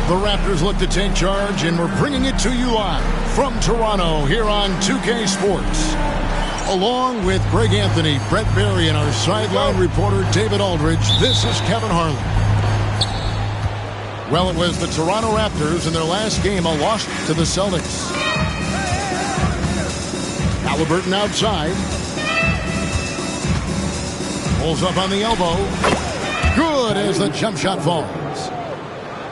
The Raptors look to take charge, and we're bringing it to you live from Toronto here on 2K Sports. Along with Greg Anthony, Brett Barry, and our sideline reporter David Aldridge, this is Kevin Harlan. Well, it was the Toronto Raptors in their last game, a loss to the Celtics. Haliburton outside. Pulls up on the elbow. Good as the jump shot falls.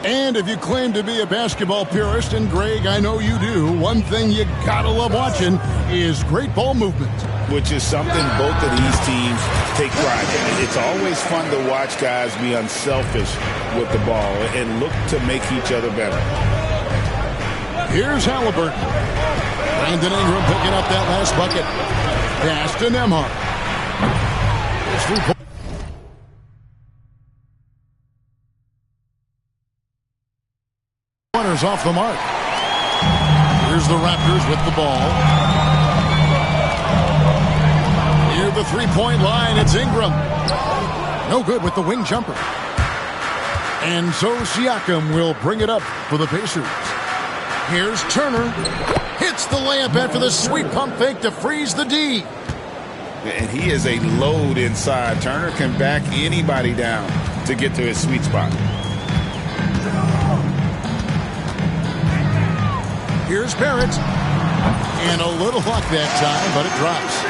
And if you claim to be a basketball purist, and Greg, I know you do, one thing you gotta love watching is great ball movement. Which is something both of these teams take pride in. It's always fun to watch guys be unselfish with the ball and look to make each other better. Here's Haliburton. Brandon Ingram picking up that last bucket. Pass to Nembhard. Pointers off the mark. Here's the Raptors with the ball. Near the three-point line, it's Ingram. No good with the wing jumper. And so Siakam will bring it up for the Pacers. Here's Turner. Hits the layup after the sweet pump fake to freeze the D. And he is a load inside. Turner can back anybody down to get to his sweet spot. Here's Barrett. And a little luck that time, but it drops.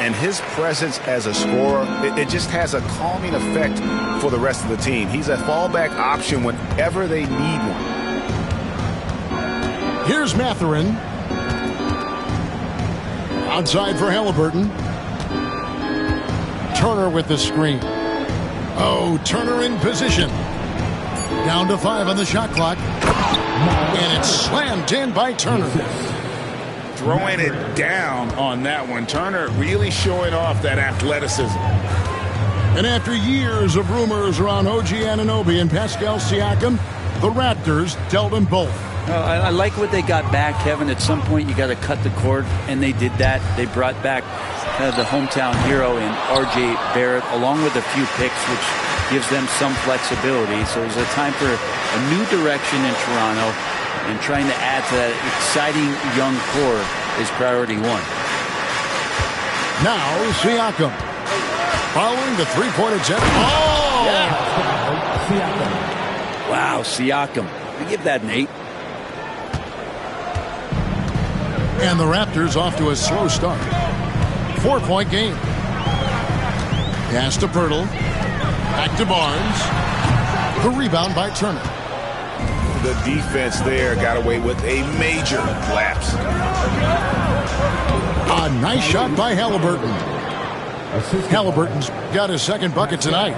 And his presence as a scorer, it just has a calming effect for the rest of the team. He's a fallback option whenever they need one. Here's Mathurin. Outside for Haliburton. Turner with the screen. Oh, Turner in position. Down to 5 on the shot clock. And it's slammed in by Turner. Throwing it down on that one. Turner really showing off that athleticism. And after years of rumors around OG Anunoby and Pascal Siakam, the Raptors dealt them both. I like what they got back, Kevin. At some point, you got to cut the cord, and they did that. They brought back the hometown hero in R.J. Barrett, along with a few picks, which gives them some flexibility. So it was a time for a new direction in Toronto, and trying to add to that exciting young core is priority one. Now Siakam, following the three-point attempt. Oh! Yeah. Wow, Siakam. I give that an 8. And the Raptors off to a slow start. 4-point game. Pass to Pirtle. Back to Barnes. The rebound by Turner. The defense there got away with a major lapse. A nice shot by Haliburton. Haliburton's got his second bucket tonight.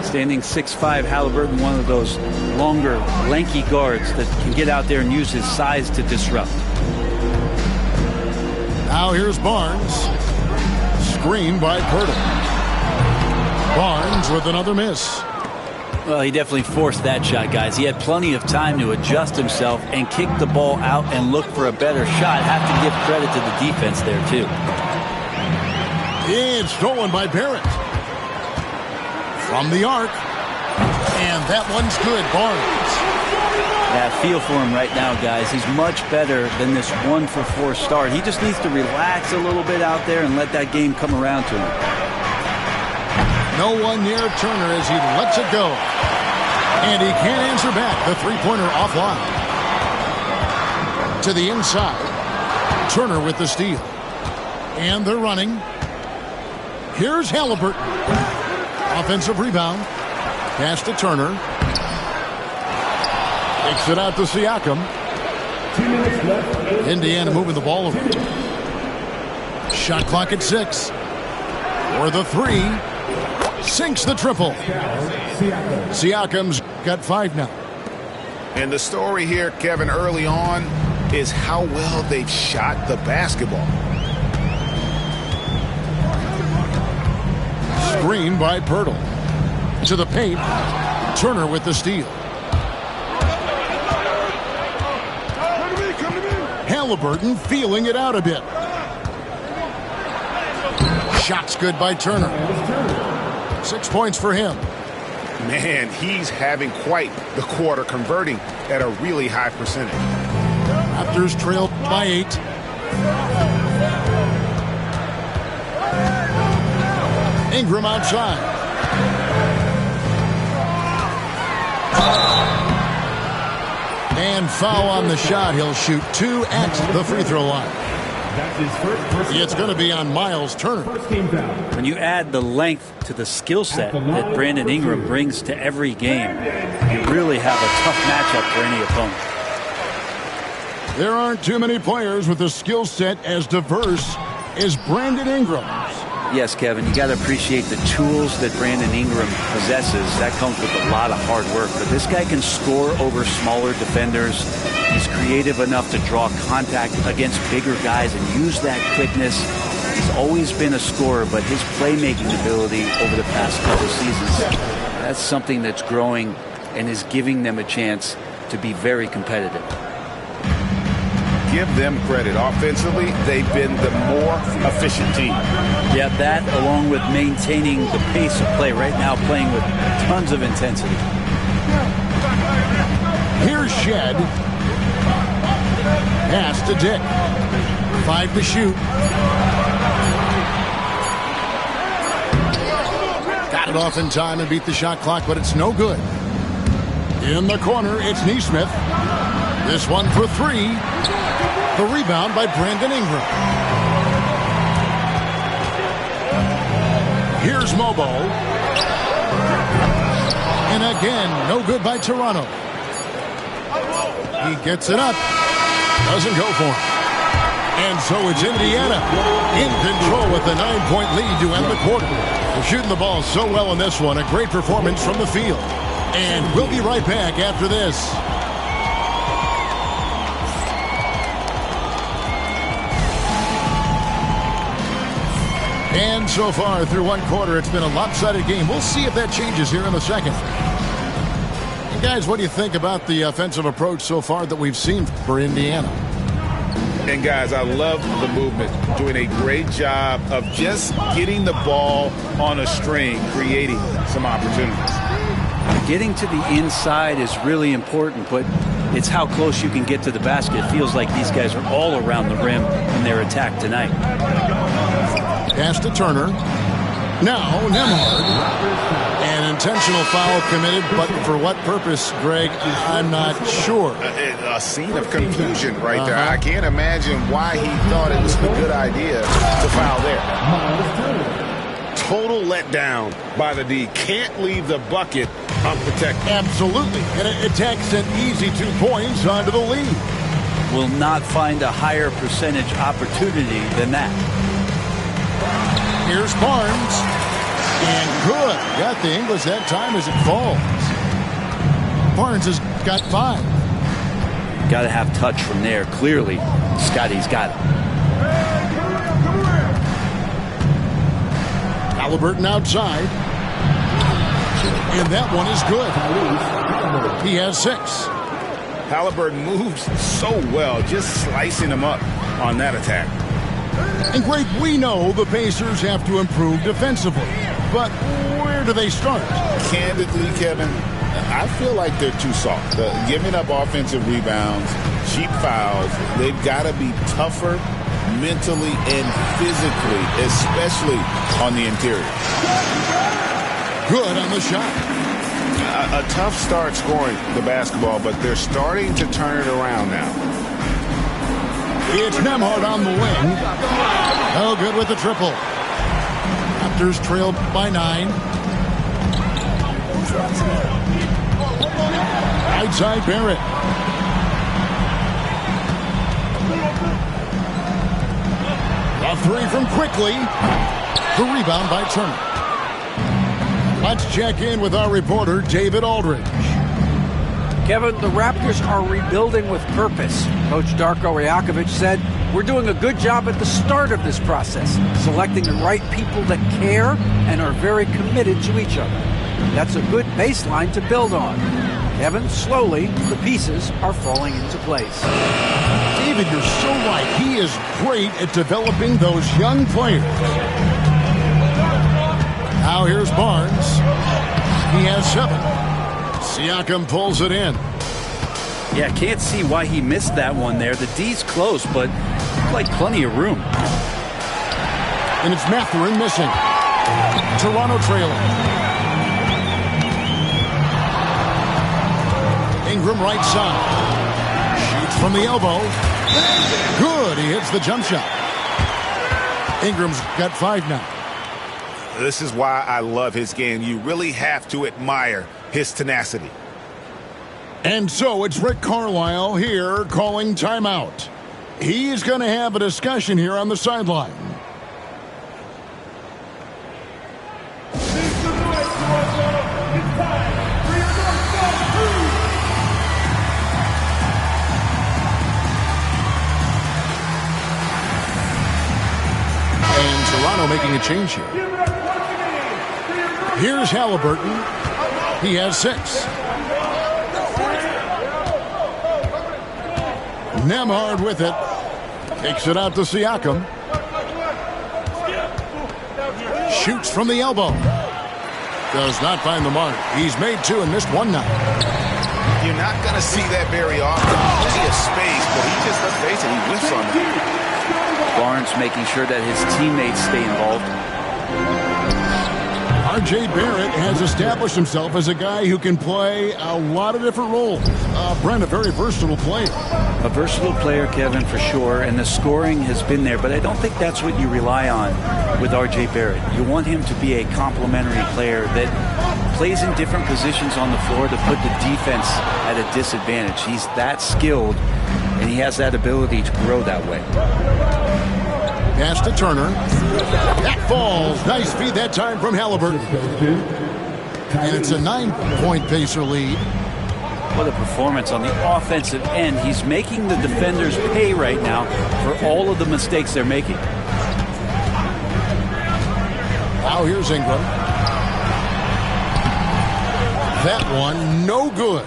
Standing 6'5", Haliburton, one of those longer, lanky guards that can get out there and use his size to disrupt. Now here's Barnes. Screen by Pirtle. Barnes with another miss. Well, he definitely forced that shot, guys. He had plenty of time to adjust himself and kick the ball out and look for a better shot. Have to give credit to the defense there, too. It's stolen by Barrett. From the arc. And that one's good, Barnes. Yeah, feel for him right now, guys. He's much better than this 1-for-4 start. He just needs to relax a little bit out there and let that game come around to him. No one near Turner as he lets it go. And he can't answer back. The three-pointer offline. To the inside. Turner with the steal. And they're running. Here's Haliburton. Offensive rebound. Pass to Turner. Takes it out to Siakam. 2 minutes left. Indiana moving the ball over. Shot clock at 6. For the 3. Sinks the triple. Siakam's got 5 now. And the story here, Kevin, early on is how well they've shot the basketball. Screen by Pirtle. To the paint. Turner with the steal. Haliburton feeling it out a bit. Shot's good by Turner. 6 points for him. Man, he's having quite the quarter, converting at a really high percentage. Raptors trailed by 8. Ingram outside. And foul on the shot. He'll shoot 2 at the free throw line. That's his first It's going to be on Miles Turner. first team foul. When you add the length to the skill set that Brandon Ingram brings to every game, you really have a tough matchup for any opponent. There aren't too many players with a skill set as diverse as Brandon Ingram's. Yes, Kevin, you got to appreciate the tools that Brandon Ingram possesses. That comes with a lot of hard work. But this guy can score over smaller defenders. He's creative enough to draw contact against bigger guys and use that quickness. He's always been a scorer, but his playmaking ability over the past couple seasons, that's something that's growing and is giving them a chance to be very competitive. Give them credit. Offensively, they've been the more efficient team. Yeah, that along with maintaining the pace of play right now, playing with tons of intensity. Here's Shed. Pass to Dick. 5 to shoot. Got it off in time and beat the shot clock, but it's no good. In the corner, it's Nesmith. This one for 3. The rebound by Brandon Ingram. Here's Mobo. And again, no good by Toronto. He gets it up. Doesn't go for it. And so it's Indiana in control with a 9-point lead to end the quarter. They're shooting the ball so well in this one. A great performance from the field. And we'll be right back after this. And so far through one quarter, it's been a lopsided game. We'll see if that changes here in the second. And guys, what do you think about the offensive approach so far that we've seen for Indiana? And guys, I love the movement. Doing a great job of just getting the ball on a string, creating some opportunities. Getting to the inside is really important, but it's how close you can get to the basket. It feels like these guys are all around the rim in their attack tonight. Pass to Turner. Now Nembhard. An intentional foul committed, but for what purpose, Greg, I'm not sure. A scene of confusion right there. I can't imagine why he thought it was a good idea to foul there. Total letdown by the D. Can't leave the bucket unprotected. Absolutely. And it takes an easy 2 points onto the lead. Will not find a higher percentage opportunity than that. Here's Barnes. And good. Got the English that time as it falls. Barnes has got 5. Got to have touch from there. Clearly, Scotty's got it. Halliburton outside. And that one is good. He has 6. Halliburton moves so well, just slicing him up on that attack. And Greg, we know the Pacers have to improve defensively. But where do they start? Candidly, Kevin, I feel like they're too soft. Giving up offensive rebounds, cheap fouls, they've got to be tougher mentally and physically, especially on the interior. Good on the shot. A tough start scoring the basketball, but they're starting to turn it around now. It's Nembhard on the wing. Oh, good with the triple. Raptors trailed by 9. Outside Barrett. A 3 from Quickly. The rebound by Turner. Let's check in with our reporter, David Aldridge. Kevin, the Raptors are rebuilding with purpose. Coach Darko Rajakovic said, "We're doing a good job at the start of this process, selecting the right people that care and are very committed to each other. That's a good baseline to build on." Kevin, slowly, the pieces are falling into place. David, you're so right. He is great at developing those young players. Now here's Barnes. He has 7. Siakam pulls it in. Yeah, can't see why he missed that one there. The D's close, but like plenty of room. And it's Mathurin missing. Toronto trailing. Ingram right side. Shoots from the elbow. Good. He hits the jump shot. Ingram's got 5 now. This is why I love his game. You really have to admire his tenacity. And so it's Rick Carlisle here calling timeout. He's going to have a discussion here on the sideline. And Toronto making a change here. Here's Halliburton. He has 6. Nembhard with it. Takes it out to Siakam. Shoots from the elbow. Does not find the mark. He's made 2 and missed 1 now. You're not going to see that very often. Plenty of space, but he just, let's face it, he whiffs on that. Barnes making sure that his teammates stay involved. R.J. Barrett has established himself as a guy who can play a lot of different roles. Brent, a very versatile player. A versatile player, Kevin, for sure, and the scoring has been there, but I don't think that's what you rely on with R.J. Barrett. You want him to be a complementary player that plays in different positions on the floor to put the defense at a disadvantage. He's that skilled, and he has that ability to grow that way. Pass to Turner. That falls. Nice feed that time from Halliburton. And it's a 9-point Pacer lead. What a performance on the offensive end. He's making the defenders pay right now for all of the mistakes they're making. Now here's Ingram. That one, no good.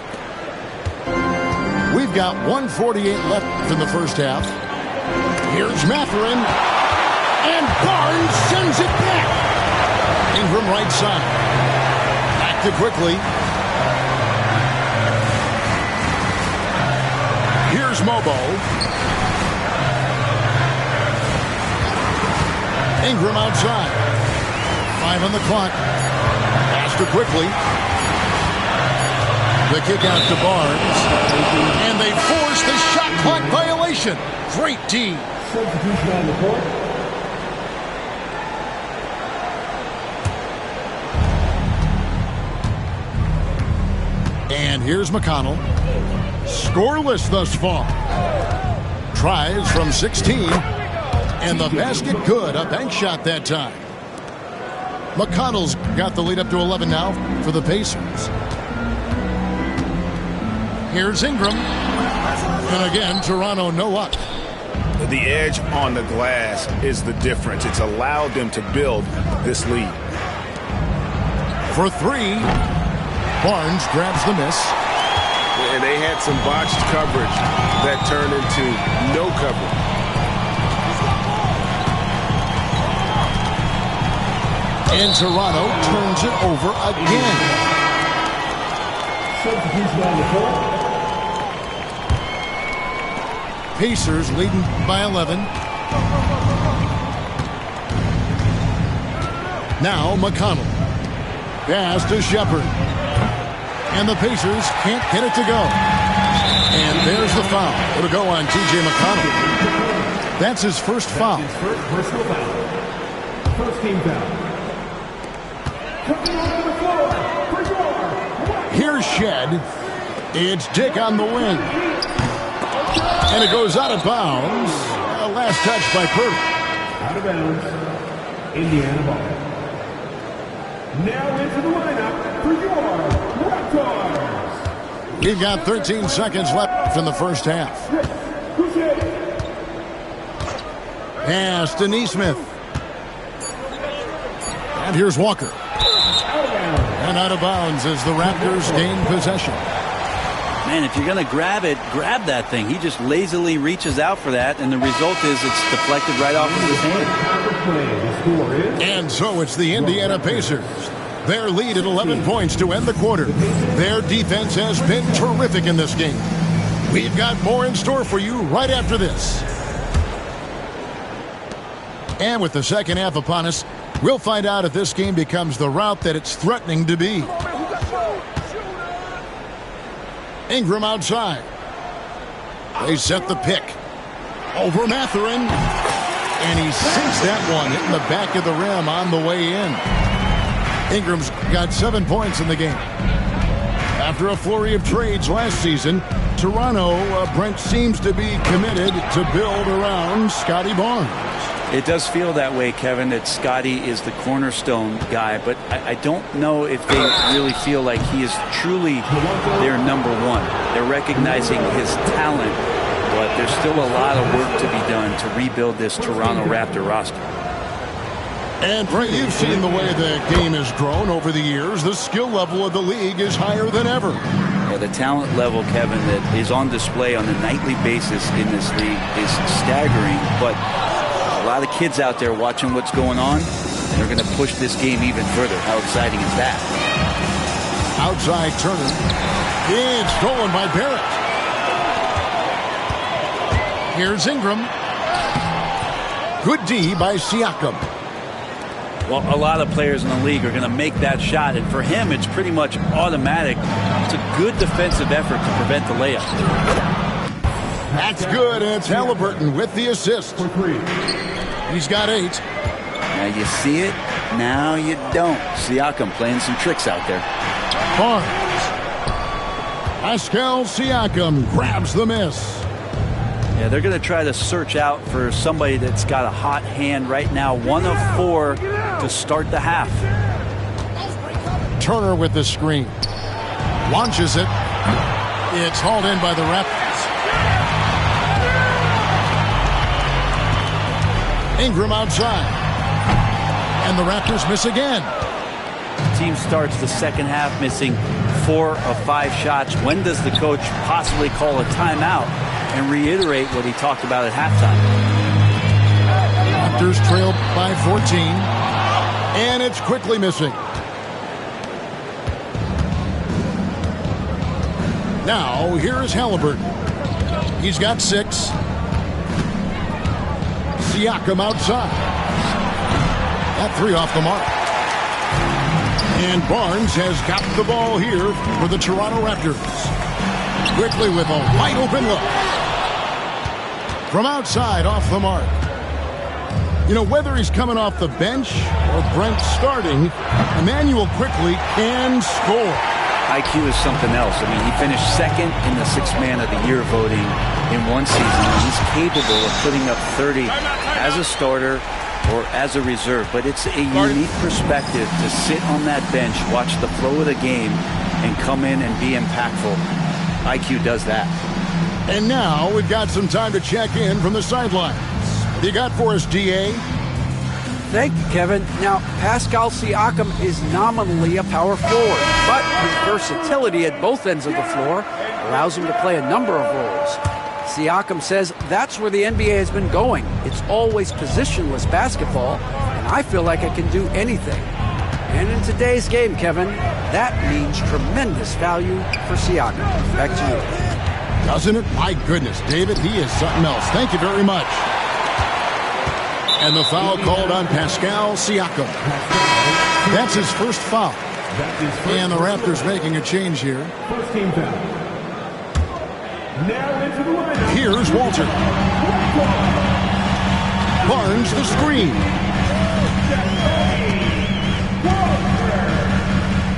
We've got 1:48 left in the first half. Here's Mathurin. And Barnes sends it back. Ingram right side. Back to quickly. Here's Mobo. Ingram outside. 5 on the clock. Pass to quickly. The kick out to Barnes. And they force the shot clock violation. Great D. Substitution on the court. And here's McConnell. Scoreless thus far. Tries from 16. And the basket good. A bank shot that time. McConnell's got the lead up to 11 now for the Pacers. Here's Ingram. And again, Toronto no up. The edge on the glass is the difference. It's allowed them to build this lead. For 3. Barnes grabs the miss. And they had some botched coverage that turned into no coverage. And Toronto turns it over again. Substitution on the court. Pacers leading by 11. Now McConnell. Pass to Shepherd. And the Pacers can't get it to go. And there's the foul. It'll go on T.J. McConnell. That's his first foul. His first personal foul. First team foul. Coming onto the floor for your Here's Shed. It's Dick on the wing. And it goes out of bounds. Last touch by Purdy. out of bounds. Indiana ball. Now into the lineup for your Raptors. We've got 13 seconds left in the first half. Pass to Nesmith. And here's Walker. And out of bounds as the Raptors gain possession. Man, if you're going to grab it, grab that thing. He just lazily reaches out for that, and the result is it's deflected right off of his hand. And so it's the Indiana Pacers Their lead at 11 points to end the quarter. Their defense has been terrific in this game. We've got more in store for you right after this. And with the second half upon us, we'll find out if this game becomes the route that it's threatening to be. Ingram outside. They set the pick. Over Mathurin. And he sinks that one, hitting the back of the rim on the way in. Ingram's got 7 points in the game. After a flurry of trades last season, Toronto, Brent, seems to be committed to build around Scotty Barnes. It does feel that way, Kevin, that Scotty is the cornerstone guy, but I don't know if they really feel like he is truly their number one. They're recognizing his talent, but there's still a lot of work to be done to rebuild this Toronto Raptor roster. And, Brent, you've seen the way the game has grown over the years. The skill level of the league is higher than ever. Yeah, the talent level, Kevin, that is on display on a nightly basis in this league is staggering, but a lot of kids out there watching what's going on. They're going to push this game even further. How exciting is that? Outside Turner. It's stolen by Barrett. Here's Ingram. Good D by Siakam. Well, a lot of players in the league are going to make that shot, and for him, it's pretty much automatic. It's a good defensive effort to prevent the layup. That's good, and it's Halliburton with the assist. He's got 8. Now you see it, now you don't. Siakam playing some tricks out there. Barnes. Pascal Siakam grabs the miss. Yeah, they're going to try to search out for somebody that's got a hot hand right now. 1 of 4 to start the half. Turner with the screen. Launches it. It's hauled in by the Raptors. Ingram outside. And the Raptors miss again. The team starts the second half missing 4 of 5 shots. When does the coach possibly call a timeout and reiterate what he talked about at halftime? Raptors trail by 14. And it's quickly missing. Now, here is Halliburton. He's got 6. Siakam outside. That 3 off the mark. And Barnes has got the ball here for the Toronto Raptors. Quickly with a wide open look. From outside, off the mark. You know, whether he's coming off the bench or Brent starting, Emmanuel Quickley can score. IQ is something else. I mean, he finished second in the Sixth Man of the Year voting in one season. And he's capable of putting up 30 as a starter or as a reserve. But it's a unique perspective to sit on that bench, watch the flow of the game, and come in and be impactful. IQ does that. And now we've got some time to check in from the sidelines. What do you got for us, DA? Thank you, Kevin. Now, Pascal Siakam is nominally a power forward, but his versatility at both ends of the floor allows him to play a number of roles. Siakam says that's where the NBA has been going. It's always positionless basketball, and I feel like I can do anything. And in today's game, Kevin, that means tremendous value for Siakam. Back to you. Doesn't it? My goodness, David, he is something else. Thank you very much. And the foul called on Pascal Siakam. That's his first foul. And the Raptors making a change here. First team foul. Now into the line. Here's Walter. Barnes the screen.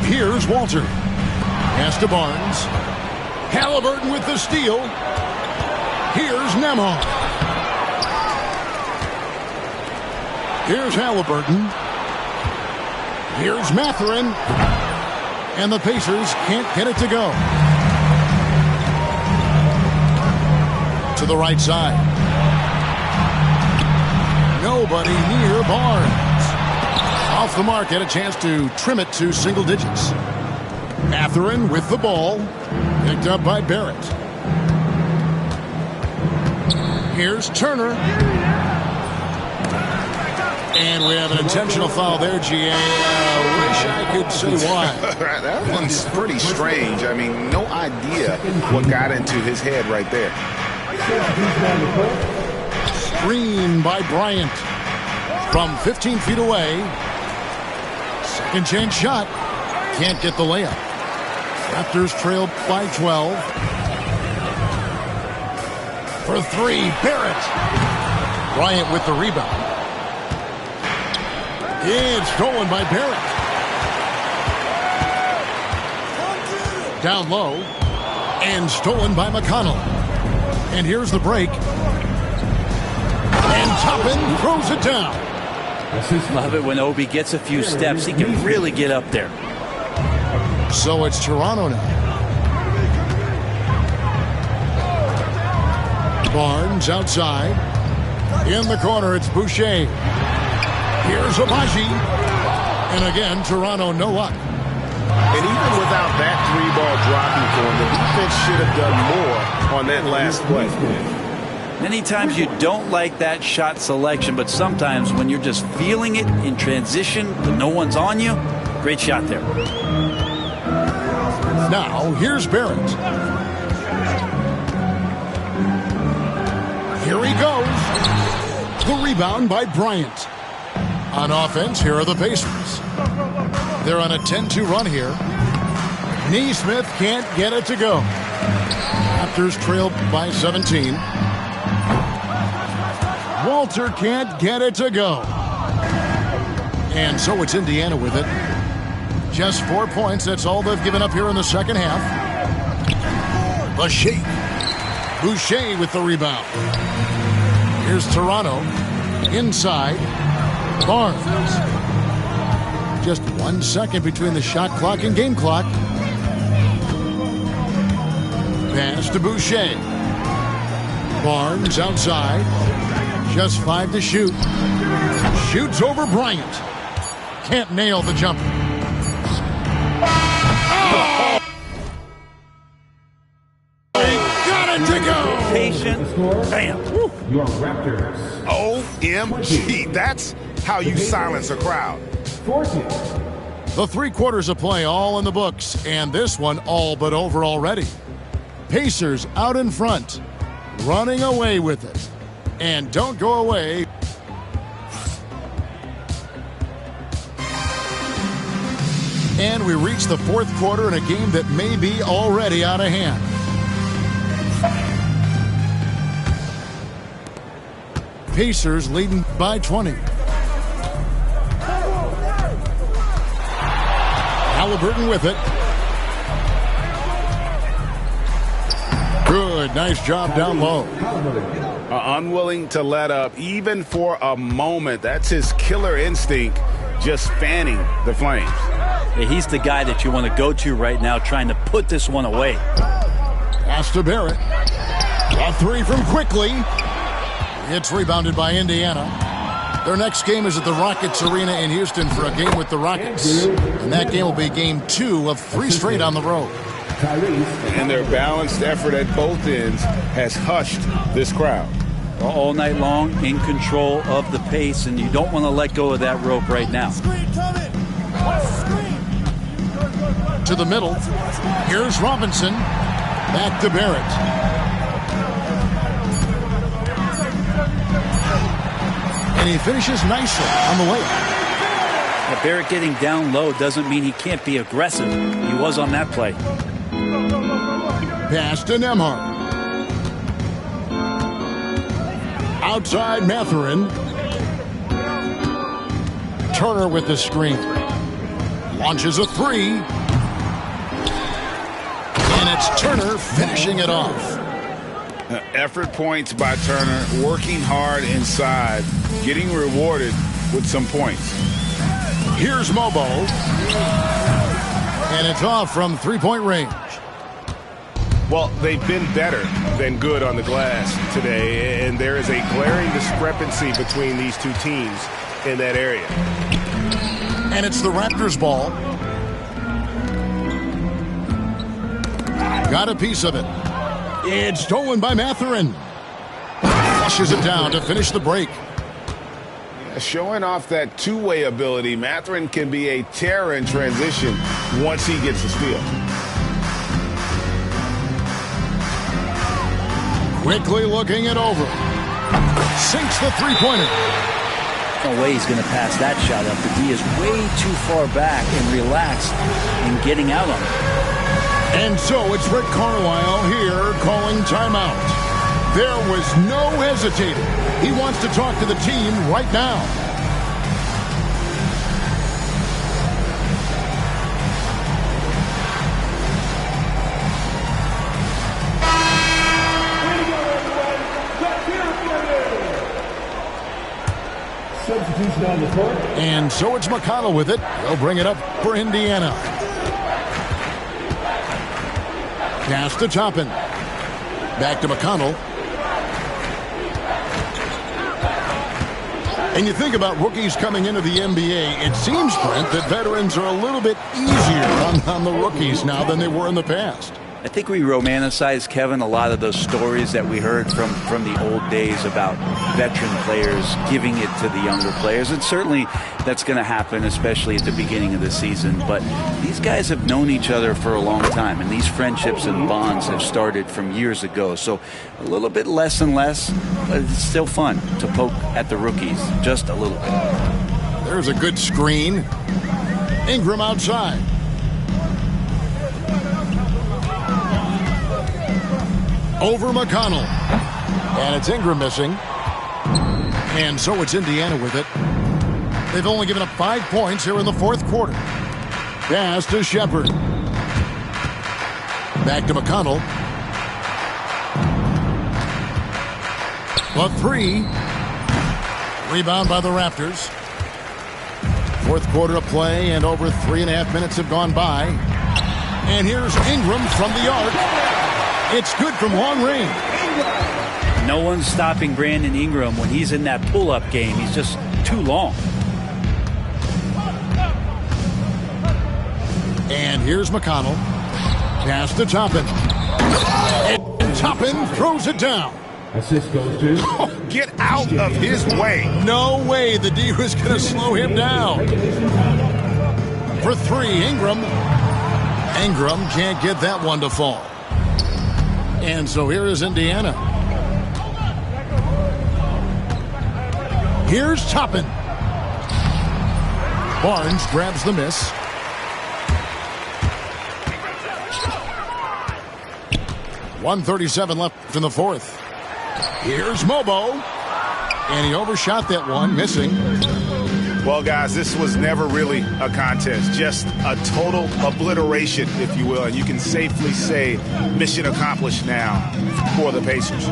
Here's Walter. Pass to Barnes. Halliburton with the steal. Here's Nembhard. Here's Halliburton. Here's Mathurin. And the Pacers can't get it to go. To the right side. Nobody near Barnes. Off the mark, had a chance to trim it to single digits. Mathurin with the ball. Picked up by Barrett. Here's Turner. And we have an intentional foul there, GA. Wish I could say why. That one's pretty strange. I mean, no idea what got into his head right there. Screen by Bryant from 15 feet away. Second chance shot. Can't get the layup. Raptors trail by 12. For three, Barrett. Bryant with the rebound. It's stolen by Barrett. Down low. And stolen by McConnell. And here's the break. And Toppin throws it down. Love it when Obi gets a few steps. He can really get up there. So it's Toronto now. Barnes outside. In the corner, it's Boucher. Here's Abaji. And again, Toronto no luck. And even without that three-ball dropping for him, the defense should have done more on that last play. Many times you don't like that shot selection, but sometimes when you're just feeling it in transition, when no one's on you, great shot there. Now, here's Barrett. Here he goes. The rebound by Bryant. On offense, here are the Pacers. They're on a 10-2 run here. Neesmith can't get it to go. Raptors trail by 17. Walter can't get it to go. And so it's Indiana with it. Just 4 points. That's all they've given up here in the second half. Boucher with the rebound. Here's Toronto. Inside. Barnes. Just 1 second between the shot clock and game clock. Pass to Boucher. Barnes outside. Just 5 to shoot. Shoots over Bryant. Can't nail the jumper. Oh! They got it to go. Patient. Bam. Your Raptors. OMG. That's how you silence a crowd. 40. The 3 quarters of play all in the books, and this one all but over already. Pacers out in front, running away with it. And don't go away. And we reach the 4th quarter in a game that may be already out of hand. Pacers leading by 20. Halliburton with it. Good, nice job down low. Unwilling to let up even for a moment. That's his killer instinct, just fanning the flames. Yeah, he's the guy that you want to go to right now, trying to put this one away. Pass to Barrett. A 3 from Quickly. It's rebounded by Indiana. Their next game is at the Rockets Arena in Houston for a game with the Rockets. And that game will be game 2 of 3 straight on the road. And their balanced effort at both ends has hushed this crowd. All night long, in control of the pace, and you don't want to let go of that rope right now. To the middle. Here's Robinson. Back to Barrett. And he finishes nicely on the layup. Now, Barrett getting down low doesn't mean he can't be aggressive. He was on that play. Pass to Nembhard. Outside Mathurin. Turner with the screen. Launches a 3. And it's Turner finishing it off. Effort points by Turner, working hard inside, getting rewarded with some points. Here's Mobo. And it's off from 3-point range. Well, they've been better than good on the glass today, and there is a glaring discrepancy between these two teams in that area. And it's the Raptors' ball. Got a piece of it. It's stolen by Mathurin. Flushes it down to finish the break. Showing off that two-way ability, Mathurin can be a terror in transition once he gets a steal. Quickly looking it over. Sinks the three-pointer. No way he's going to pass that shot up. The D is way too far back and relaxed in getting out on it. And so it's Rick Carlisle here calling timeout. There was no hesitating. He wants to talk to the team right now. Substitution on the court. And so it's McConnell with it. He'll bring it up for Indiana. Pass to Toppin. Back to McConnell. And you think about rookies coming into the NBA, it seems, Brent, that veterans are a little bit easier on the rookies now than they were in the past. I think we romanticize, Kevin, a lot of those stories that we heard from the old days about veteran players giving it to the younger players. And certainly that's going to happen, especially at the beginning of the season. But these guys have known each other for a long time, and these friendships and bonds have started from years ago. So a little bit less and less, but it's still fun to poke at the rookies, just a little bit. There's a good screen. Ingram outside. Over McConnell. And it's Ingram missing. And so it's Indiana with it. They've only given up 5 points here in the fourth quarter. Pass to Shepard. Back to McConnell. A three. Rebound by the Raptors. Fourth quarter of play, and over 3.5 minutes have gone by. And here's Ingram from the arc. It's good from long range. No one's stopping Brandon Ingram when he's in that pull-up game. He's just too long. And here's McConnell. Pass to Toppin. And Toppin throws it down. Assist goes to. Oh, get out of his way. No way the D was going to slow him down. For three, Ingram. Ingram can't get that one to fall. And so here is Indiana. Here's Toppin. Barnes grabs the miss. .137 left in the fourth. Here's Mobo. And he overshot that one, missing. Well, guys, this was never really a contest, just a total obliteration, if you will. And you can safely say mission accomplished now for the Pacers.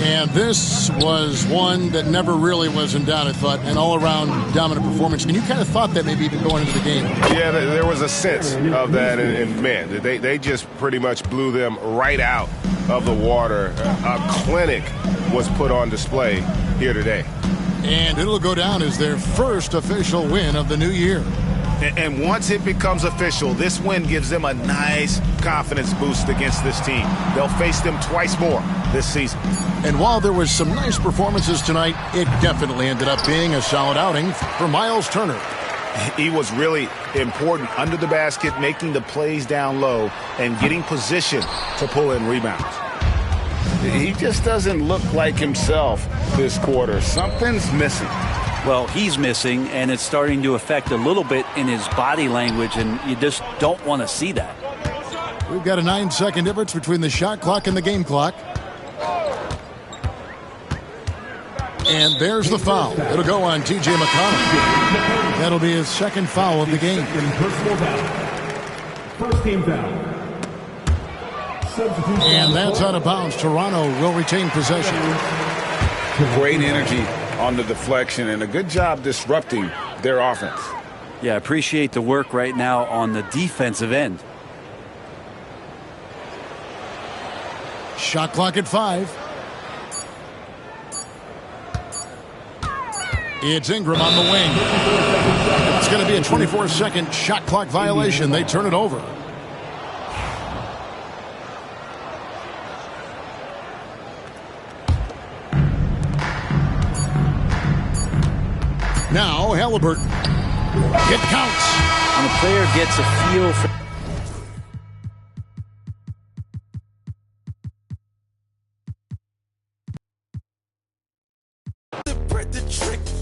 And this was one that never really was in doubt, I thought, an all-around dominant performance. And you kind of thought that maybe even going into the game. Yeah, there was a sense of that. And man, they just pretty much blew them right out of the water. A clinic was put on display here today. And it'll go down as their first official win of the new year. And once it becomes official, this win gives them a nice confidence boost against this team. They'll face them twice more this season. And while there was some nice performances tonight, it definitely ended up being a solid outing for Miles Turner. He was really important under the basket, making the plays down low and getting position to pull in rebounds. He just doesn't look like himself this quarter. Something's missing. Well, he's missing, and it's starting to affect a little bit in his body language, and you just don't want to see that. We've got a 9-second difference between the shot clock and the game clock. And there's the foul. It'll go on T.J. McConnell. That'll be his second foul of the game. Personal foul. First team foul. And that's out of bounds. Toronto will retain possession. Great energy on the deflection and a good job disrupting their offense. Yeah, appreciate the work right now on the defensive end. Shot clock at 5. It's Ingram on the wing. It's going to be a 24-second shot clock violation. They turn it over. Now Halliburton. It counts. When a player gets a feel for The trick